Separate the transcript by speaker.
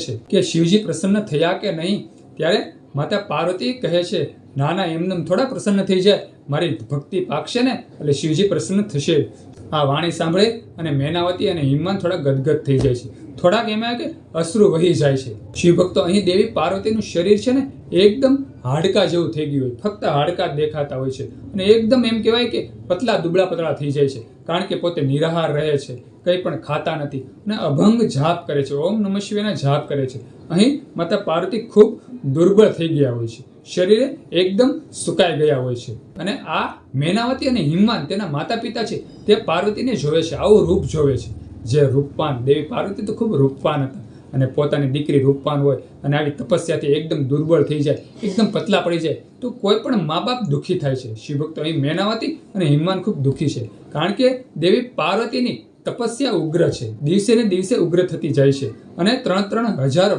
Speaker 1: છે કે શિવજી પ્રસન્ન થયા કે નહીં, ત્યારે માતા પાર્વતી કહે છે, ના ના, એમનેમ થોડા પ્રસન્ન થઈ જાય, મારી ભક્તિ પાકશે ને એટલે શિવજી પ્રસન્ન થશે. આ વાણી સાંભળે અને મેનાવતી અને હિમવાન થોડા ગદગદ થઈ જાય છે, થોડાક એમાં કે અશ્રુ વહી જાય છે. શિવભક્તો, અહીં દેવી પાર્વતીનું શરીર છે ને એકદમ હાડકા જેવું થઈ ગયું હોય, ફક્ત હાડકા જ દેખાતા હોય છે અને એકદમ એમ કહેવાય કે પતલા દુબળા પતળા થઈ જાય છે, કારણ કે પોતે નિરાહાર રહે છે, કંઈ પણ ખાતા નથી અને અભંગ જાપ કરે છે, ઓમ નમઃ શિવાયના જાપ કરે છે. અહીં માતા પાર્વતી ખૂબ દુર્બળ થઈ ગયા હોય છે, શરીરે એકદમ સુકાઈ ગયા હોય છે અને આ મેનાવતી અને હિમવાન તેના માતા પિતા છે તે પાર્વતીને જોવે છે, આવું રૂપ જોવે છે. જે રૂપવાન દેવી પાર્વતી તો ખૂબ રૂપવાન હતા અને પોતાની દીકરી રૂપવાન હોય અને આવી તપસ્યાથી એકદમ દુર્બળ થઈ જાય, એકદમ પતલા પડી જાય તો કોઈ પણ મા બાપ દુઃખી થાય છે. શિવભક્તો, અહીં મેનાવતી અને હિમવાન ખૂબ દુઃખી છે, કારણ કે દેવી પાર્વતીની તપસ્યા ઉગ્ર છે, દિવસે ને દિવસે ઉગ્ર થતી જાય છે અને 3,000